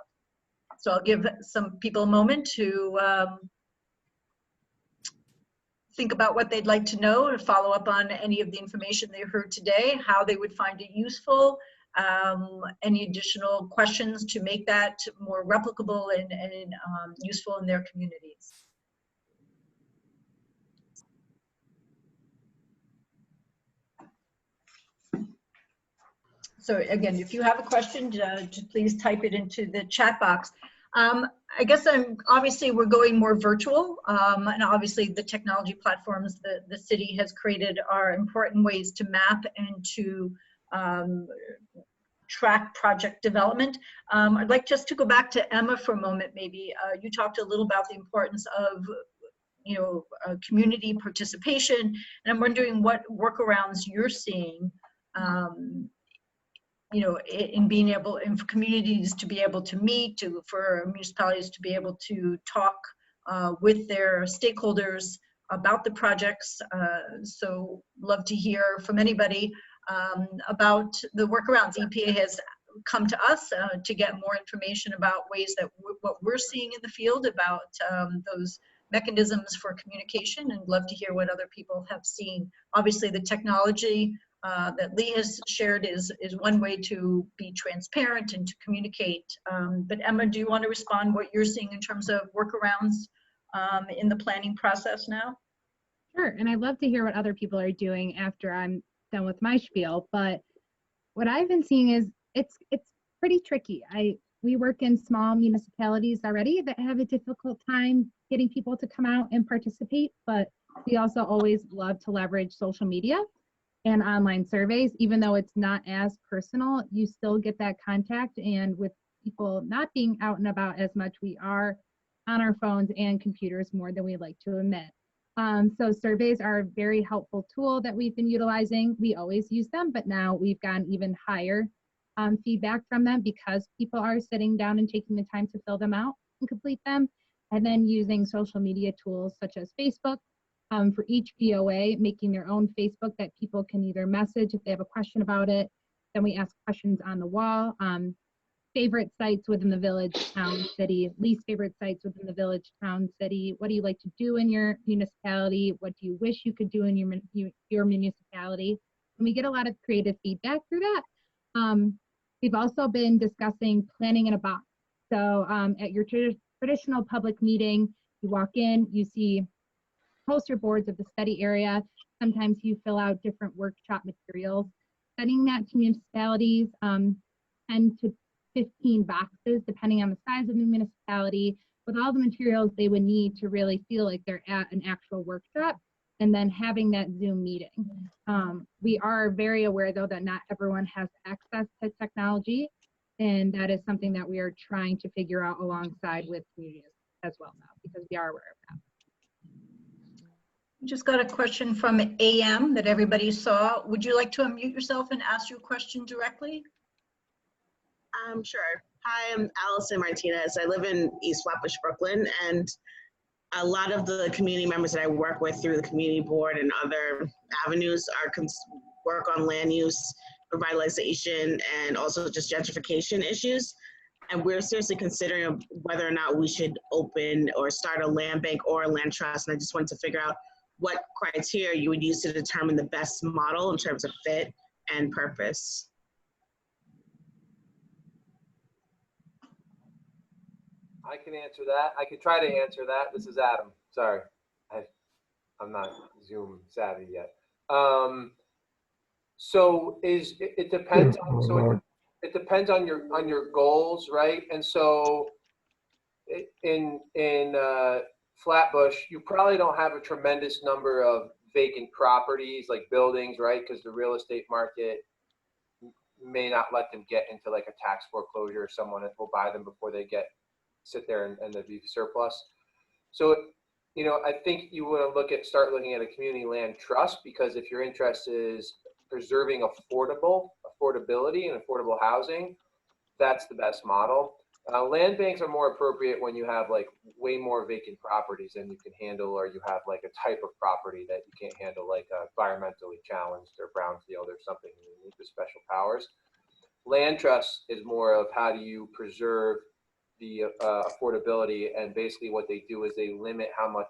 So I'll give some people a moment to think about what they'd like to know and follow up on any of the information they heard today, how they would find it useful, any additional questions to make that more replicable and useful in their communities. So again, if you have a question, please type it into the chat box. I guess obviously we're going more virtual, and obviously the technology platforms that the city has created are important ways to map and to track project development. I'd like just to go back to Emma for a moment, maybe. You talked a little about the importance of community participation, and I'm wondering what workarounds you're seeing in being able, in communities to be able to meet, for municipalities to be able to talk with their stakeholders about the projects. So love to hear from anybody about the workarounds. EPA has come to us to get more information about ways that what we're seeing in the field about those mechanisms for communication, and love to hear what other people have seen. Obviously the technology that Lee has shared is one way to be transparent and to communicate. But Emma, do you want to respond what you're seeing in terms of workarounds in the planning process now? Sure, and I'd love to hear what other people are doing after I'm done with my spiel. But what I've been seeing is it's pretty tricky. We work in small municipalities already that have a difficult time getting people to come out and participate, but we also always love to leverage social media and online surveys. Even though it's not as personal, you still get that contact, and with people not being out and about as much, we are on our phones and computers more than we like to admit. So surveys are a very helpful tool that we've been utilizing. We always use them, but now we've gotten even higher feedback from them because people are sitting down and taking the time to fill them out and complete them, and then using social media tools such as Facebook. For each BOA, making their own Facebook that people can either message if they have a question about it. Then we ask questions on the wall. Favorite sites within the village, town, city, least favorite sites within the village, town, city. What do you like to do in your municipality? What do you wish you could do in your municipality? And we get a lot of creative feedback through that. We've also been discussing planning in a box. So at your traditional public meeting, you walk in, you see poster boards of the study area. Sometimes you fill out different workshop materials. Sending that to municipalities, 10 to 15 boxes, depending on the size of the municipality, with all the materials they would need to really feel like they're at an actual workshop, and then having that Zoom meeting. We are very aware, though, that not everyone has access to technology, and that is something that we are trying to figure out alongside with communities as well now, because we are aware of that. Just got a question from AM that everybody saw. Would you like to unmute yourself and ask your question directly? Sure. Hi, I'm Allison Martinez. I live in East Flatbush, Brooklyn, and a lot of the community members that I work with through the community board and other avenues work on land use, revitalization, and also just gentrification issues. And we're seriously considering whether or not we should open or start a land bank or a land trust. And I just wanted to figure out what criteria you would use to determine the best model in terms of fit and purpose. I can answer that. I could try to answer that. This is Adam. Sorry, I'm not Zoom savvy yet. So it depends. It depends on your goals, right? And so Flatbush, you probably don't have a tremendous number of vacant properties like buildings, right? Because the real estate market may not let them get into like a tax foreclosure, or someone will buy them before they sit there and they'll be surplus. So, you know, I think you want to start looking at a community land trust, because if your interest is preserving affordability and affordable housing, that's the best model. Land banks are more appropriate when you have like way more vacant properties than you can handle, or you have like a type of property that you can't handle, like environmentally challenged or brownfield or something you need with special powers. Land trust is more of how do you preserve the affordability, and basically what they do is they limit how much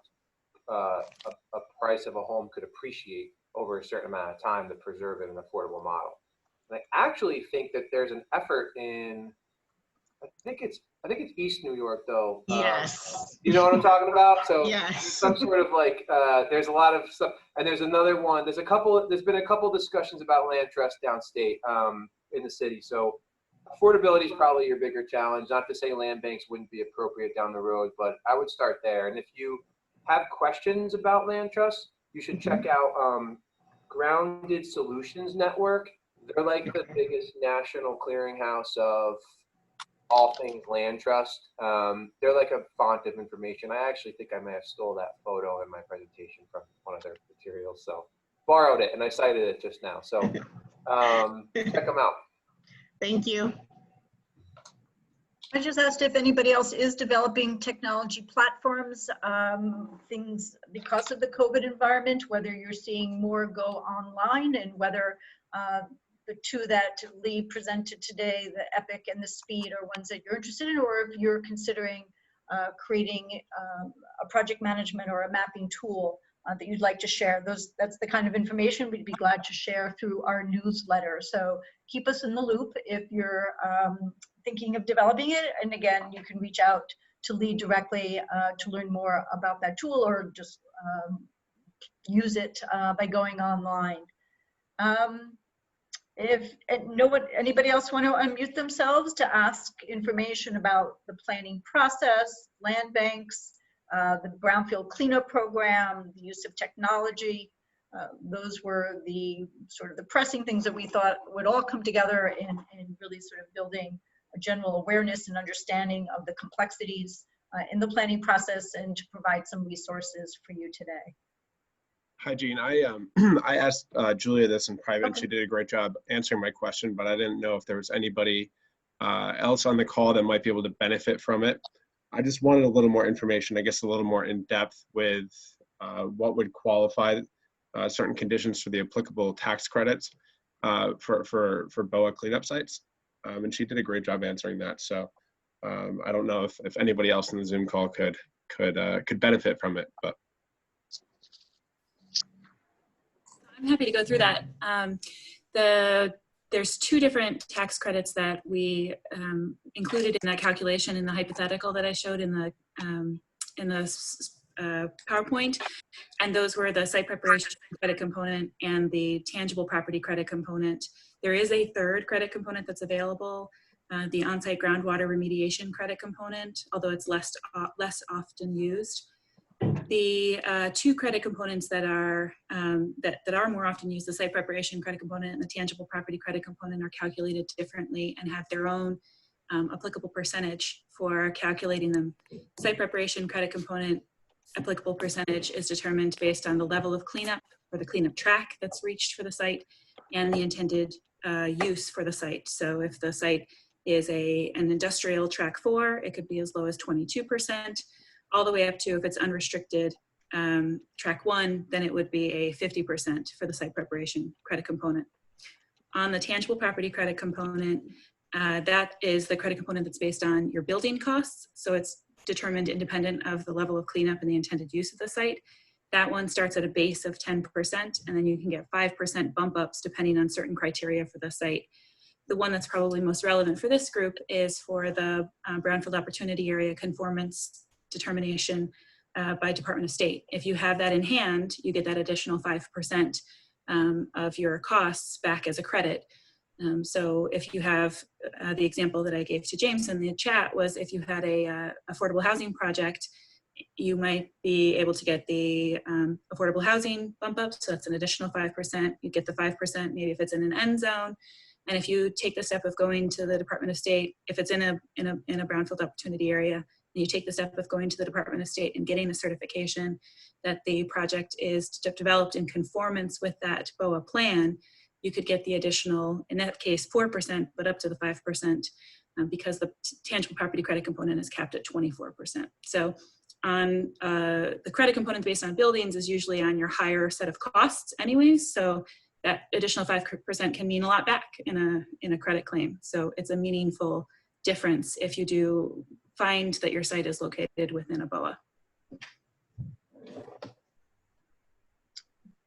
a price of a home could appreciate over a certain amount of time to preserve it in an affordable model. And I actually think that there's an effort in, I think it's East New York though. Yes. You know what I'm talking about? So Yes. some sort of like, there's a lot of stuff, and there's another one. There's been a couple discussions about land trust downstate in the city. So affordability is probably your bigger challenge. Not to say land banks wouldn't be appropriate down the road, but I would start there. And if you have questions about land trust, you should check out Grounded Solutions Network. They're like the biggest national clearinghouse of all things land trust. They're like a font of information. I actually think I may have stole that photo in my presentation from one of their materials. So borrowed it and I cited it just now. So check them out. Thank you. I just asked if anybody else is developing technology platforms, things because of the COVID environment, whether you're seeing more go online, and whether the two that Lee presented today, the Epic and the Speed, are ones that you're interested in, or if you're considering creating a project management or a mapping tool that you'd like to share. That's the kind of information we'd be glad to share through our newsletter. So keep us in the loop if you're thinking of developing it. And again, you can reach out to Lee directly to learn more about that tool, or just use it by going online. If anybody else want to unmute themselves to ask information about the planning process, land banks, the Brownfield cleanup program, the use of technology, those were the sort of the pressing things that we thought would all come together in really sort of building a general awareness and understanding of the complexities in the planning process, and to provide some resources for you today. Hi, Jean. I asked Julia this in private, and she did a great job answering my question, but I didn't know if there was anybody else on the call that might be able to benefit from it. I just wanted a little more information, I guess a little more in depth with what would qualify certain conditions for the applicable tax credits for BOA cleanup sites. And she did a great job answering that. So I don't know if anybody else in the Zoom call could benefit from it, but. I'm happy to go through that. There's two different tax credits that we included in that calculation in the hypothetical that I showed in the PowerPoint, and those were the site preparation credit component and the tangible property credit component. There is a third credit component that's available, the on-site groundwater remediation credit component, although it's less often used. The two credit components that are more often used, the site preparation credit component and the tangible property credit component, are calculated differently and have their own applicable percentage for calculating them. Site preparation credit component applicable percentage is determined based on the level of cleanup or the cleanup track that's reached for the site and the intended use for the site. So if the site is an industrial track 4, it could be as low as 22%. All the way up to, if it's unrestricted track 1, then it would be a 50% for the site preparation credit component. On the tangible property credit component, that is the credit component that's based on your building costs. So it's determined independent of the level of cleanup and the intended use of the site. That one starts at a base of 10%, and then you can get 5% bump ups depending on certain criteria for the site. The one that's probably most relevant for this group is for the Brownfield Opportunity Area Conformance determination by Department of State. If you have that in hand, you get that additional 5% of your costs back as a credit. So if you have the example that I gave to James in the chat was if you had a affordable housing project you might be able to get the affordable housing bump up, so that's an additional 5%. You get the 5% maybe if it's in an end zone. And if you take the step of going to the Department of State, if it's in a brownfield opportunity area, and you take the step of going to the Department of State and getting the certification that the project is developed in conformance with that BOA plan, you could get the additional, in that case, 4%, but up to the 5%, because the tangible property credit component is capped at 24%. So on the credit component based on buildings is usually on your higher set of costs anyways. So that additional 5% can mean a lot back in a credit claim. So it's a meaningful difference if you do find that your site is located within a BOA.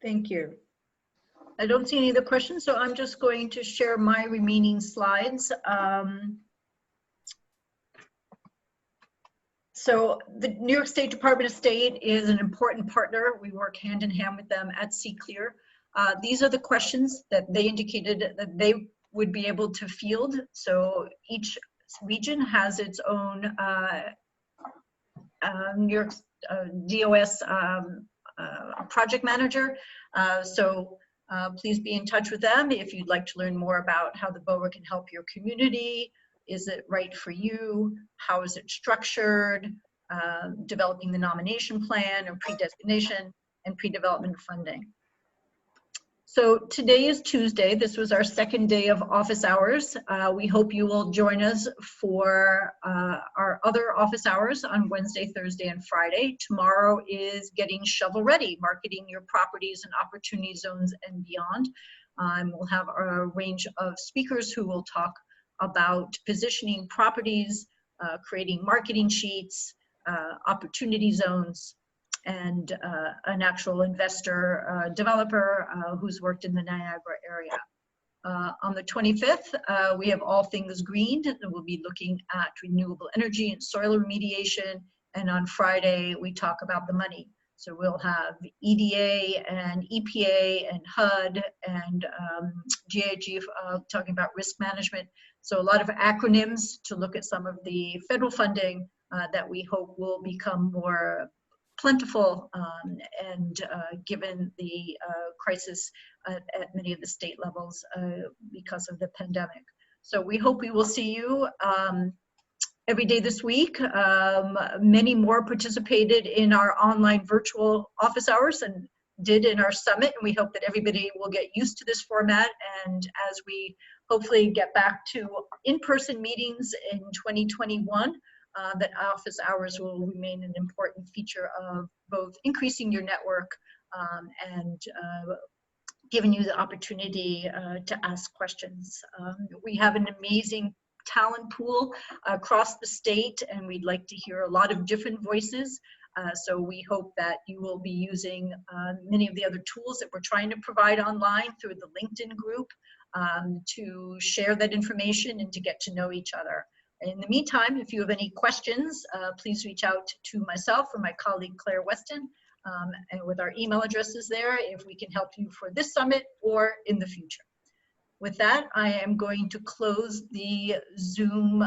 Thank you. I don't see any other questions, so I'm just going to share my remaining slides. So the New York State Department of State is an important partner. We work hand in hand with them at CClear. These are the questions that they indicated that they would be able to field. So each region has its own New York DOS project manager. Please be in touch with them if you'd like to learn more about how the BOA can help your community. Is it right for you? How is it structured? Developing the nomination plan or pre-designation and pre-development funding. So today is Tuesday. This was our second day of office hours. We hope you will join us for our other office hours on Wednesday, Thursday, and Friday. Tomorrow is getting shovel ready, marketing your properties and opportunity zones and beyond. We'll have a range of speakers who will talk about positioning properties, creating marketing sheets, opportunity zones, and an actual investor developer who's worked in the Niagara area. On the 25th, we have All Things Green. We'll be looking at renewable energy and soil remediation. And on Friday, we talk about the money. So we'll have EDA and EPA and HUD and GIG talking about risk management. So a lot of acronyms to look at some of the federal funding that we hope will become more plentiful and given the crisis at many of the state levels because of the pandemic. So we hope we will see you every day this week. Many more participated in our online virtual office hours and did in our summit, and we hope that everybody will get used to this format, and as we hopefully get back to in-person meetings in 2021, that office hours will remain an important feature of both increasing your network and giving you the opportunity to ask questions. We have an amazing talent pool across the state, and we'd like to hear a lot of different voices. So we hope that you will be using many of the other tools that we're trying to provide online through the LinkedIn group to share that information and to get to know each other. In the meantime, if you have any questions, please reach out to myself or my colleague Claire Weston, and with our email addresses there if we can help you for this summit or in the future. With that, I am going to close the Zoom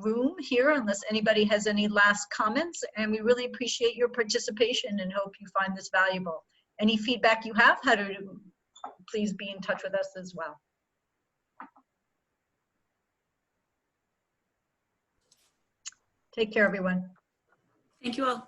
room here unless anybody has any last comments, and we really appreciate your participation and hope you find this valuable. Any feedback you have, please be in touch with us as well. Take care, everyone. Thank you all.